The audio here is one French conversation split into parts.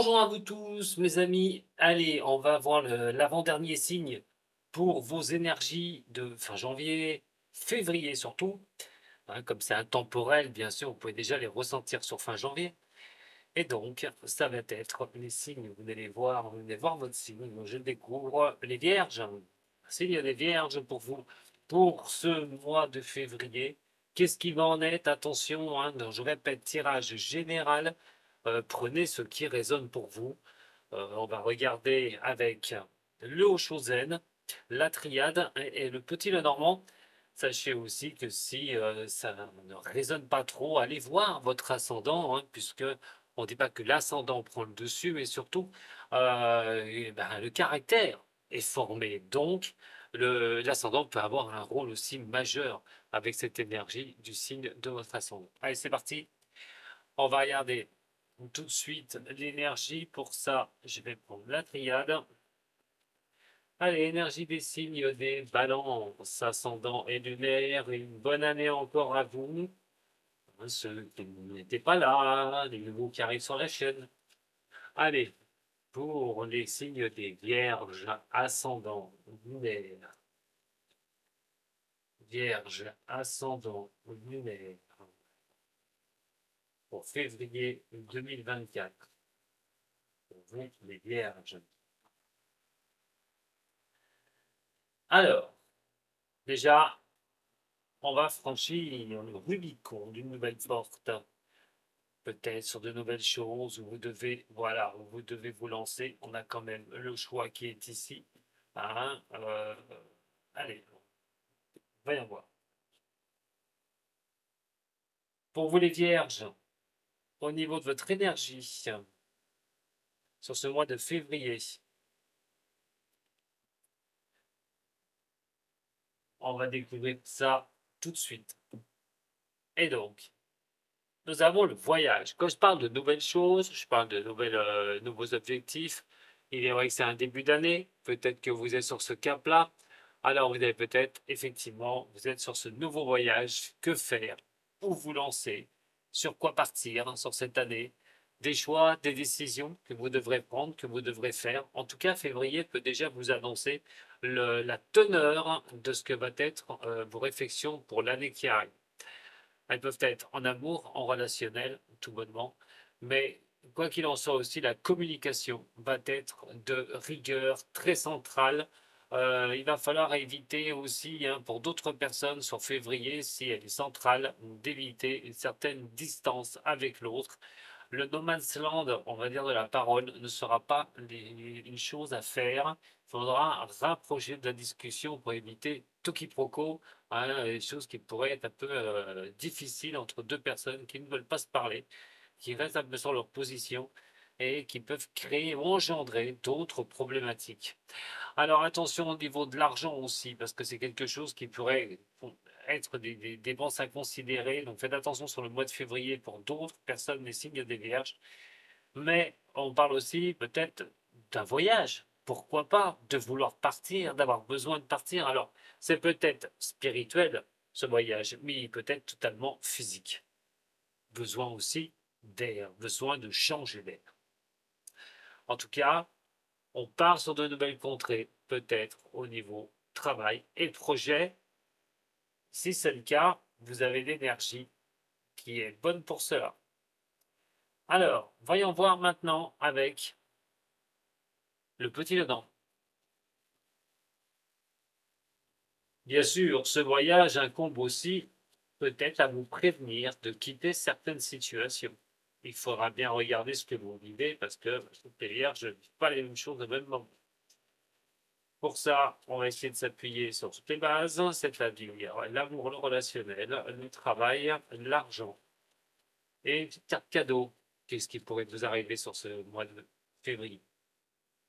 Bonjour à vous tous, mes amis. Allez, on va voir l'avant-dernier signe pour vos énergies de fin janvier, février surtout. Hein, comme c'est intemporel, bien sûr, vous pouvez déjà les ressentir sur fin janvier. Et donc, ça va être les signes. Vous allez voir votre signe. Moi, je découvre les vierges. Signe des vierges pour vous, pour ce mois de février. Qu'est-ce qui va en être? Attention, hein, je répète, tirage général. Prenez ce qui résonne pour vous. On va regarder avec le Haut-Chosen, la Triade et le Petit Lenormand. Sachez aussi que si ça ne résonne pas trop, allez voir votre ascendant, hein, puisque on ne dit pas que l'ascendant prend le dessus, mais surtout le caractère est formé. Donc, l'ascendant peut avoir un rôle aussi majeur avec cette énergie du signe de votre ascendant. Allez, c'est parti. On va regarder tout de suite l'énergie. Pour ça, je vais prendre la triade. Allez, énergie des signes des balances, ascendant et lunaire. Une bonne année encore à vous. Hein, ceux qui n'étaient pas là, les nouveaux qui arrivent sur la chaîne. Allez, pour les signes des vierges, ascendant, lunaire. Vierge, ascendant, lunaire. Pour février 2024. Pour vous, les vierges. Alors, déjà, on va franchir le Rubicon d'une nouvelle porte, peut-être sur de nouvelles choses où vous devez, voilà, où vous devez vous lancer. On a quand même le choix qui est ici. Hein, allez, voyons voir. Pour vous les vierges, au niveau de votre énergie, sur ce mois de février, on va découvrir ça tout de suite. Et donc, nous avons le voyage. Quand je parle de nouvelles choses, je parle de nouveaux objectifs. Il est vrai que c'est un début d'année. Peut-être que vous êtes sur ce cap-là. Alors vous avez peut-être, effectivement, vous êtes sur ce nouveau voyage. Que faire? Où vous lancer? Sur quoi partir sur cette année? Des choix, des décisions que vous devrez prendre, que vous devrez faire. En tout cas, février peut déjà vous annoncer la teneur de ce que va être vos réflexions pour l'année qui arrive. Elles peuvent être en amour, en relationnel, tout bonnement. Mais quoi qu'il en soit aussi, la communication va être de rigueur très centrale. Il va falloir éviter aussi, hein, pour d'autres personnes sur février, si elle est centrale, d'éviter une certaine distance avec l'autre. Le no man's land, on va dire, de la parole ne sera pas une chose à faire. Il faudra rapprocher de la discussion pour éviter tout quiproquo, hein, des choses qui pourraient être un peu difficiles entre deux personnes qui ne veulent pas se parler, qui restent un peu sur leur position et qui peuvent créer ou engendrer d'autres problématiques. Alors attention au niveau de l'argent aussi, parce que c'est quelque chose qui pourrait être des dépenses à considérer. Donc faites attention sur le mois de février pour d'autres personnes, les signes des vierges. Mais on parle aussi peut-être d'un voyage. Pourquoi pas de vouloir partir, d'avoir besoin de partir. Alors c'est peut-être spirituel ce voyage, mais il peut être totalement physique. Besoin aussi d'air, besoin de changer d'air. En tout cas, on part sur de nouvelles contrées, peut-être au niveau travail et projet. Si c'est le cas, vous avez l'énergie qui est bonne pour cela. Alors, voyons voir maintenant avec le petit dedans. Bien sûr, ce voyage incombe aussi peut-être à vous prévenir de quitter certaines situations. Il faudra bien regarder ce que vous vivez parce que les vierges ne vivent pas les mêmes choses au même moment. Pour ça, on va essayer de s'appuyer sur toutes les bases, c'est-à-dire l'amour, le relationnel, le travail, l'argent. Et une petite carte cadeau. Qu'est-ce qui pourrait vous arriver sur ce mois de février?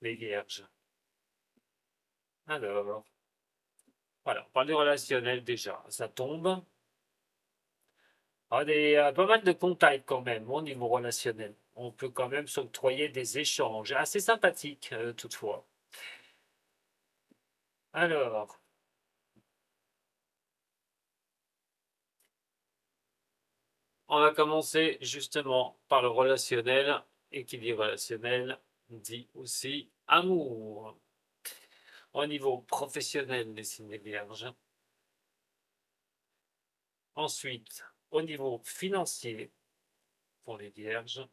Les vierges. Alors, voilà, on parle du relationnel déjà. Ça tombe. Pas mal de contacts quand même au niveau relationnel. On peut quand même s'octroyer des échanges assez sympathiques toutefois. Alors, on va commencer justement par le relationnel Et qui dit relationnel dit aussi amour. Au niveau professionnel des signes vierges. Ensuite, au niveau financier pour les vierges.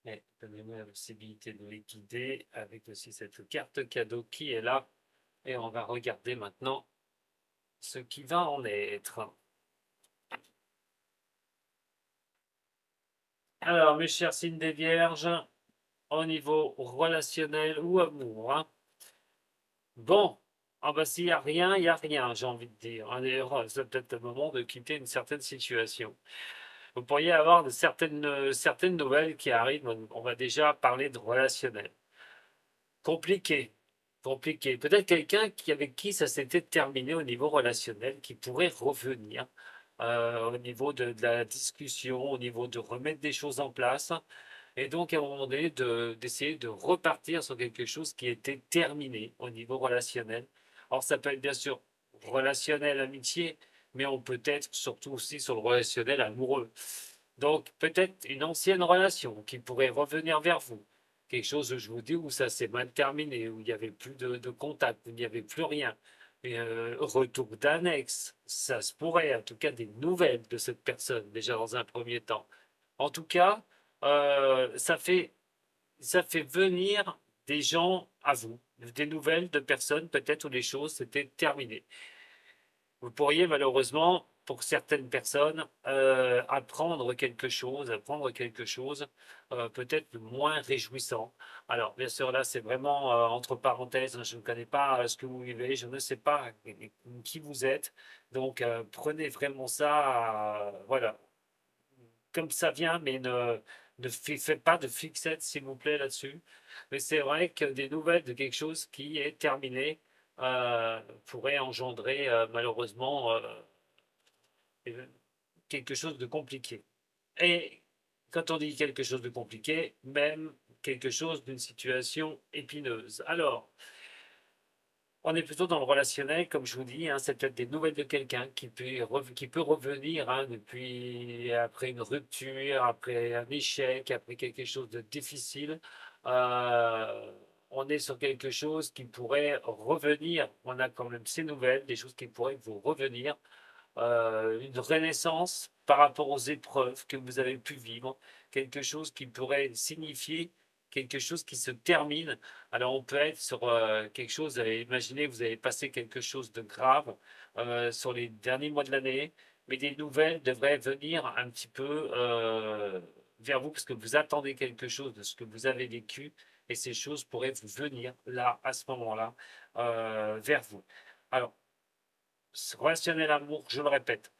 Et donnez-moi la possibilité de les guider avec aussi cette carte cadeau qui est là. Et on va regarder maintenant ce qui va en être. Alors, mes chers signes des vierges, au niveau relationnel ou amour, hein. Bon, ah bah s'il n'y a rien, il n'y a rien, j'ai envie de dire. D'ailleurs, c'est peut-être le moment de quitter une certaine situation. Vous pourriez avoir certaines nouvelles qui arrivent. On va déjà parler de relationnel. Compliqué, compliqué. Peut-être quelqu'un avec qui ça s'était terminé au niveau relationnel, qui pourrait revenir au niveau de la discussion, au niveau de remettre des choses en place. Et donc, à un moment donné, d'essayer de repartir sur quelque chose qui était terminé au niveau relationnel. Alors, ça peut être bien sûr relationnel, amitié, mais on peut être surtout aussi sur le relationnel amoureux. Donc, peut-être une ancienne relation qui pourrait revenir vers vous. Quelque chose, je vous dis, où ça s'est mal terminé, où il n'y avait plus de contact, où il n'y avait plus rien. Et, retour d'annexe, ça se pourrait, en tout cas des nouvelles de cette personne, déjà dans un premier temps. En tout cas, ça fait venir des gens à vous, des nouvelles de personnes peut-être où les choses s'étaient terminées. Vous pourriez malheureusement, pour certaines personnes, apprendre quelque chose peut-être moins réjouissant. Alors, bien sûr, là, c'est vraiment entre parenthèses, hein, je ne connais pas ce que vous vivez, je ne sais pas qui vous êtes, donc prenez vraiment ça, voilà, comme ça vient, mais ne faites pas de fixette, s'il vous plaît, là-dessus. Mais c'est vrai que des nouvelles de quelque chose qui est terminé pourraient engendrer malheureusement quelque chose de compliqué. Et quand on dit quelque chose de compliqué, même quelque chose d'une situation épineuse. Alors, on est plutôt dans le relationnel, comme je vous dis, hein, c'est peut-être des nouvelles de quelqu'un qui peut revenir hein, depuis après une rupture, après un échec, après quelque chose de difficile. Euh, on est sur quelque chose qui pourrait revenir. On a quand même ces nouvelles, des choses qui pourraient vous revenir. Une renaissance par rapport aux épreuves que vous avez pu vivre, quelque chose qui pourrait signifier quelque chose qui se termine. Alors on peut être sur quelque chose, imaginez vous avez passé quelque chose de grave sur les derniers mois de l'année, mais des nouvelles devraient venir un petit peu vers vous parce que vous attendez quelque chose de ce que vous avez vécu et ces choses pourraient vous venir là, à ce moment-là, vers vous. Alors, relationnel amour, je le répète.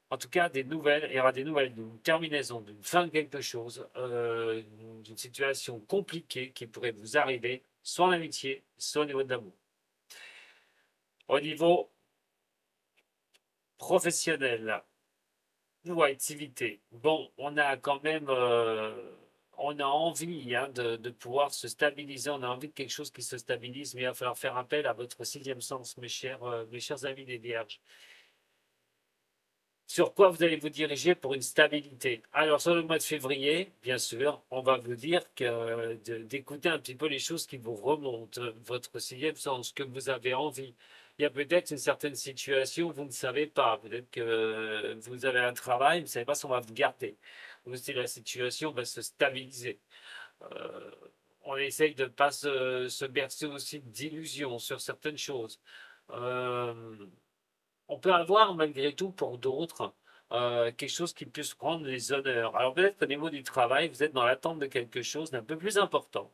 En tout cas, des nouvelles, il y aura des nouvelles d'une terminaison, d'une fin de quelque chose, d'une situation compliquée qui pourrait vous arriver, soit en amitié, soit au niveau de l'amour. Au niveau professionnel, ou activité, bon, on a quand même, on a envie hein, de pouvoir se stabiliser, on a envie de quelque chose qui se stabilise, mais il va falloir faire appel à votre sixième sens, mes chers amis des Vierges. Sur quoi vous allez vous diriger pour une stabilité? Alors, sur le mois de février, bien sûr, on va vous dire d'écouter un petit peu les choses qui vous remontent, votre sixième sens, ce que vous avez envie. Il y a peut-être une certaine situation, vous ne savez pas. Peut-être que vous avez un travail, vous ne savez pas si on va vous garder. Ou si la situation va se stabiliser. Euh, on essaye de ne pas se bercer aussi d'illusions sur certaines choses. Euh, on peut avoir malgré tout pour d'autres quelque chose qui puisse rendre les honneurs. Alors peut-être qu'au niveau du travail, vous êtes dans l'attente de quelque chose d'un peu plus important.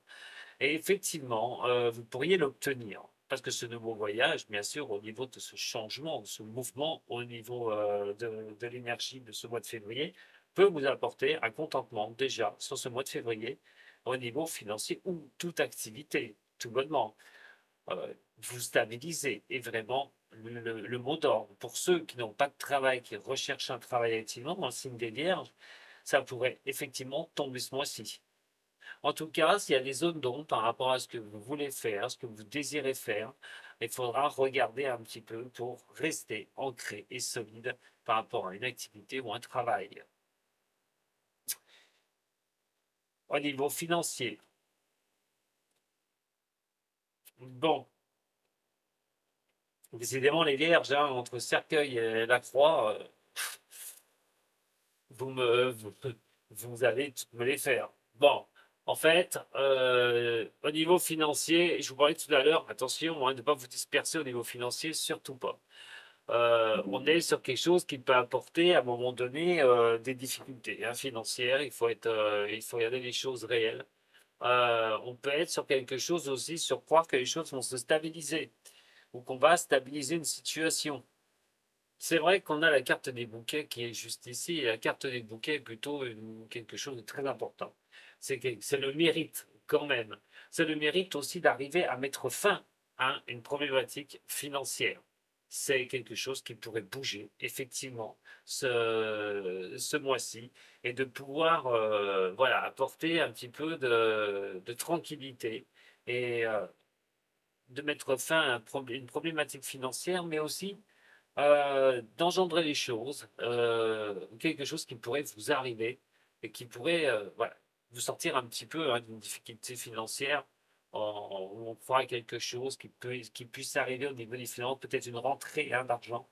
Et effectivement, vous pourriez l'obtenir. Parce que ce nouveau voyage, bien sûr, au niveau de ce changement, ce mouvement, au niveau de l'énergie de ce mois de février, peut vous apporter un contentement déjà sur ce mois de février au niveau financier ou toute activité, tout bonnement vous stabiliser et vraiment le mot d'ordre. Pour ceux qui n'ont pas de travail, qui recherchent un travail activement dans le signe des Vierges, ça pourrait effectivement tomber ce mois-ci. En tout cas, s'il y a des zones d'ombre par rapport à ce que vous voulez faire, ce que vous désirez faire, il faudra regarder un petit peu pour rester ancré et solide par rapport à une activité ou un travail. au niveau financier. Bon, décidément, les vierges, hein, entre cercueil et la croix, vous me, vous, vous allez me les faire. Bon, en fait, au niveau financier, je vous parlais tout à l'heure, attention hein, de ne pas vous disperser au niveau financier, surtout pas. On est sur quelque chose qui peut apporter à un moment donné des difficultés hein, financières. Il faut regarder les choses réelles. On peut être sur quelque chose aussi, sur croire que les choses vont se stabiliser ou qu'on va stabiliser une situation. C'est vrai qu'on a la carte des bouquets qui est juste ici, et la carte des bouquets est plutôt quelque chose de très important. C'est le mérite, quand même. C'est le mérite aussi d'arriver à mettre fin à une problématique financière. C'est quelque chose qui pourrait bouger, effectivement, ce mois-ci, et de pouvoir voilà, apporter un petit peu de tranquillité et de mettre fin à une problématique financière, mais aussi d'engendrer les choses, quelque chose qui pourrait vous arriver et qui pourrait voilà, vous sortir un petit peu hein, d'une difficulté financière. On croit à quelque chose qui puisse arriver au niveau des finances, peut-être une rentrée hein, d'argent,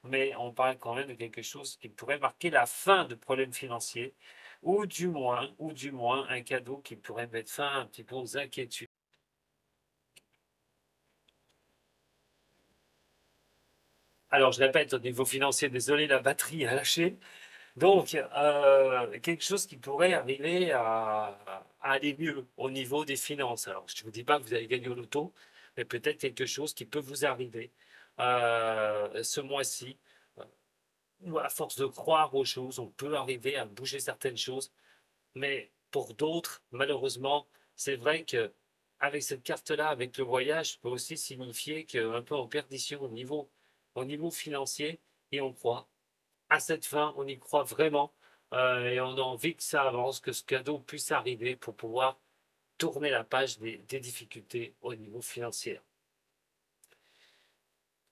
mais on parle quand même de quelque chose qui pourrait marquer la fin de problèmes financiers, ou du moins un cadeau qui pourrait mettre fin un petit peu aux inquiétudes. Alors, je répète, au niveau financier, désolé, la batterie a lâché. Donc, quelque chose qui pourrait arriver à aller mieux au niveau des finances. Alors, je ne vous dis pas que vous allez gagner au loto, mais peut-être quelque chose qui peut vous arriver ce mois-ci. Ou à force de croire aux choses, on peut arriver à bouger certaines choses. Mais pour d'autres, malheureusement, c'est vrai que avec cette carte-là, avec le voyage, peut aussi signifier qu'un peu en perdition au niveau financier, et on croit à cette fin, on y croit vraiment et on a envie que ça avance, que ce cadeau puisse arriver pour pouvoir tourner la page des difficultés au niveau financier.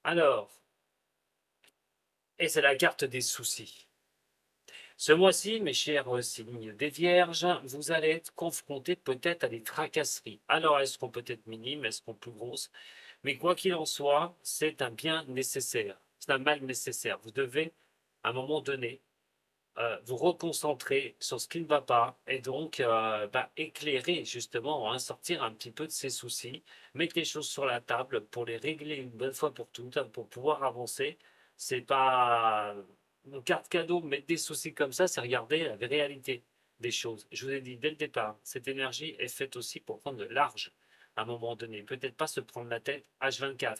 Alors, et c'est la carte des soucis. Ce mois-ci, mes chers signes des Vierges, vous allez être confrontés peut-être à des tracasseries. Alors, elles seront peut-être minimes, elles seront plus grosses, mais quoi qu'il en soit, c'est un bien nécessaire, c'est un mal nécessaire. Vous devez, à un moment donné, vous reconcentrer sur ce qui ne va pas et donc éclairer justement, hein, sortir un petit peu de ses soucis, mettre les choses sur la table pour les régler une bonne fois pour toutes, hein, pour pouvoir avancer. C'est pas une carte cadeau, mettre des soucis comme ça, c'est regarder la réalité des choses. Je vous ai dit dès le départ, cette énergie est faite aussi pour prendre de large à un moment donné. Peut-être pas se prendre la tête H24.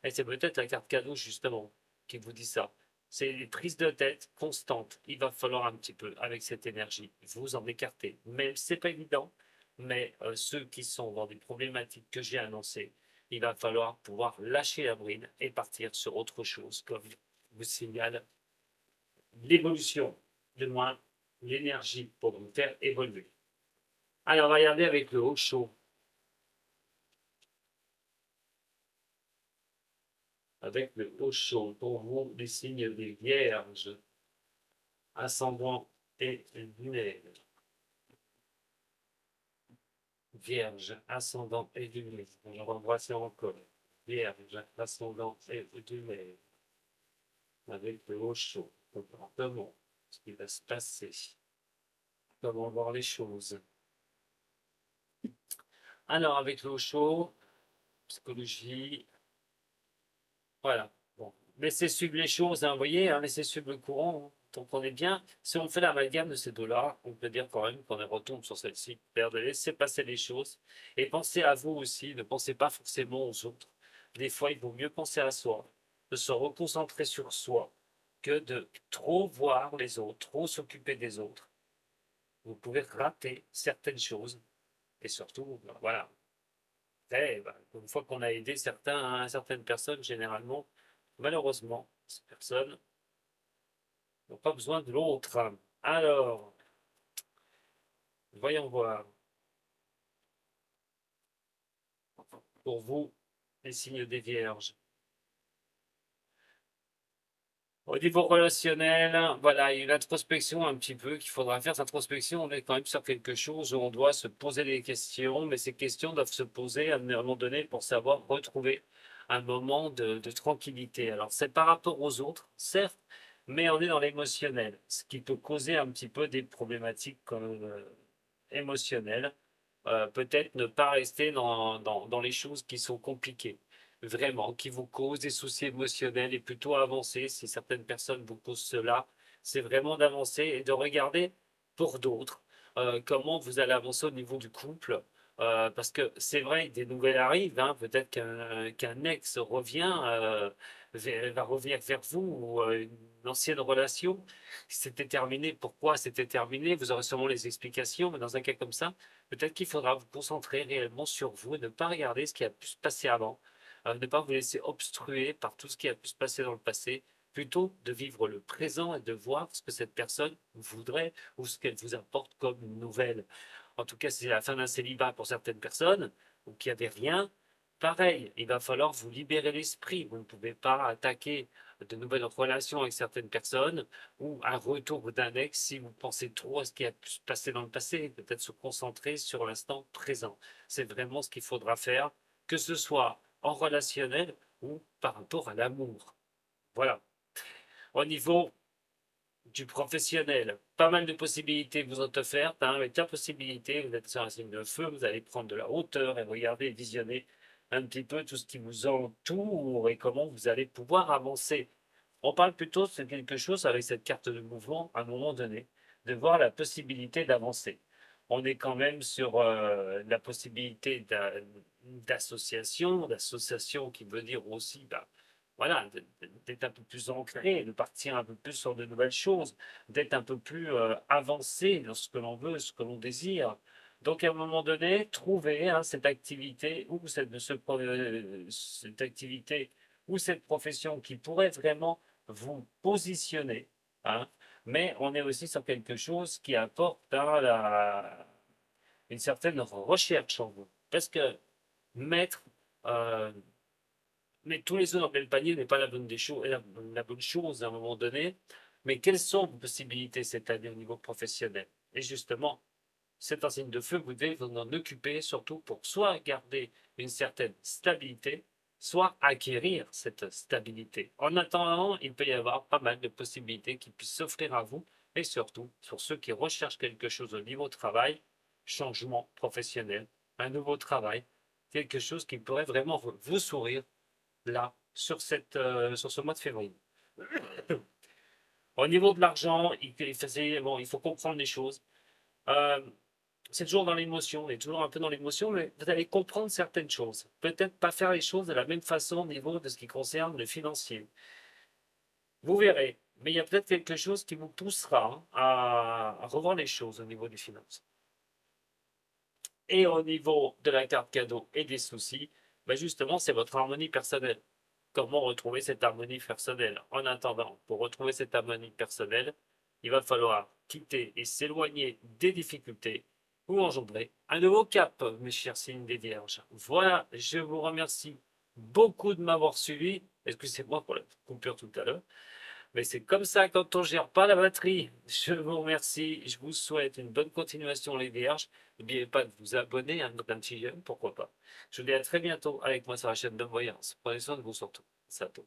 Et c'est peut-être la carte cadeau justement qui vous dit ça. C'est une prise de tête constante. Il va falloir un petit peu, avec cette énergie, vous en écarter. Même si ce n'est pas évident, mais ceux qui sont dans des problématiques que j'ai annoncées, il va falloir pouvoir lâcher la bride et partir sur autre chose, comme vous signale l'évolution, de moins l'énergie pour vous faire évoluer. Allez, on va regarder avec le haut chaud. Avec le haut chaud, pour vous, les signes des vierges, ascendant et lunaire. Vierge, ascendant et du mai. On revoit ça encore. Vierge, ascendant et du mai. Avec le haut chaud. Comportement. Ce qui va se passer. Comment voir les choses. Alors, avec le haut chaud, psychologie. Voilà. Bon. Laissez suivre les choses, hein, vous voyez, hein, laissez suivre le courant. Hein. Donc on est bien. Si on fait l'amalgame de ces deux-là, on peut dire quand même qu'on retombe sur celle-ci. C'est-à-dire de laisser passer les choses et pensez à vous aussi. Ne pensez pas forcément aux autres. Des fois, il vaut mieux penser à soi, de se reconcentrer sur soi, que de trop voir les autres, trop s'occuper des autres. Vous pouvez rater certaines choses et surtout, ben, voilà. Après, ben, une fois qu'on a aidé certaines personnes, généralement, malheureusement, ces personnes n'ont pas besoin de l'autre. Alors, voyons voir. Pour vous, les signes des vierges. Au niveau relationnel, voilà, il y a une introspection un petit peu qu'il faudra faire. Cette introspection, on est quand même sur quelque chose où on doit se poser des questions, mais ces questions doivent se poser à un moment donné pour savoir retrouver un moment de tranquillité. Alors, c'est par rapport aux autres, certes, mais on est dans l'émotionnel, ce qui peut causer un petit peu des problématiques comme, émotionnelles. Peut-être ne pas rester dans les choses qui sont compliquées, vraiment, qui vous causent des soucis émotionnels et plutôt avancer, si certaines personnes vous causent cela, c'est vraiment d'avancer et de regarder pour d'autres comment vous allez avancer au niveau du couple. Parce que c'est vrai, des nouvelles arrivent, hein, peut-être qu'un ex revient, va revenir vers vous, ou une ancienne relation, c'était terminé, pourquoi c'était terminé, vous aurez sûrement les explications, mais dans un cas comme ça, peut-être qu'il faudra vous concentrer réellement sur vous et ne pas regarder ce qui a pu se passer avant, ne pas vous laisser obstruer par tout ce qui a pu se passer dans le passé, plutôt de vivre le présent et de voir ce que cette personne voudrait ou ce qu'elle vous apporte comme nouvelle. En tout cas, si c'est la fin d'un célibat pour certaines personnes, ou qu'il n'y avait rien, pareil, il va falloir vous libérer l'esprit. Vous ne pouvez pas attaquer de nouvelles relations avec certaines personnes ou un retour d'un ex si vous pensez trop à ce qui a pu se passer dans le passé. Peut-être se concentrer sur l'instant présent. C'est vraiment ce qu'il faudra faire, que ce soit en relationnel ou par rapport à l'amour. Voilà. Au niveau du professionnel, pas mal de possibilités vous sont offertes, hein, avec la possibilité, vous êtes sur un signe de feu, vous allez prendre de la hauteur et regarder, visionner un petit peu tout ce qui vous entoure et comment vous allez pouvoir avancer. On parle plutôt de quelque chose avec cette carte de mouvement à un moment donné, de voir la possibilité d'avancer. On est quand même sur la possibilité d'association qui veut dire aussi, bah, voilà, d'être un peu plus ancré, de partir un peu plus sur de nouvelles choses, d'être un peu plus avancé dans ce que l'on veut, ce que l'on désire. Donc, à un moment donné, trouver hein, cette activité ou cette activité ou cette profession qui pourrait vraiment vous positionner, hein, mais on est aussi sur quelque chose qui apporte hein, une certaine recherche en vous. Parce que mettre, euh, mettre tous les œufs dans le même panier n'est pas la bonne, la bonne chose à un moment donné. Mais quelles sont vos possibilités cette année au niveau professionnel? Et justement, c'est un signe de feu, vous devez vous en occuper, surtout pour soit garder une certaine stabilité, soit acquérir cette stabilité. En attendant, il peut y avoir pas mal de possibilités qui puissent s'offrir à vous, et surtout, sur ceux qui recherchent quelque chose au niveau travail, changement professionnel, un nouveau travail, quelque chose qui pourrait vraiment vous sourire là, sur ce mois de février. Au niveau de l'argent, bon, il faut comprendre les choses. Euh, c'est toujours dans l'émotion, on est toujours un peu dans l'émotion, mais vous allez comprendre certaines choses. Peut-être pas faire les choses de la même façon au niveau de ce qui concerne le financier. Vous verrez, mais il y a peut-être quelque chose qui vous poussera à revoir les choses au niveau des finances. Et au niveau de la carte cadeau et des soucis, ben justement, c'est votre harmonie personnelle. Comment retrouver cette harmonie personnelle? En attendant, pour retrouver cette harmonie personnelle, il va falloir quitter et s'éloigner des difficultés ou engendrer un nouveau cap, mes chers signes des Vierges. Voilà, je vous remercie beaucoup de m'avoir suivi. Excusez-moi pour la coupure tout à l'heure. Mais c'est comme ça quand on gère pas la batterie. Je vous remercie. Je vous souhaite une bonne continuation, les Vierges. N'oubliez pas de vous abonner à notre petit jeune, pourquoi pas. Je vous dis à très bientôt avec moi sur la chaîne de Voyance. Prenez soin de vous surtout. Sato.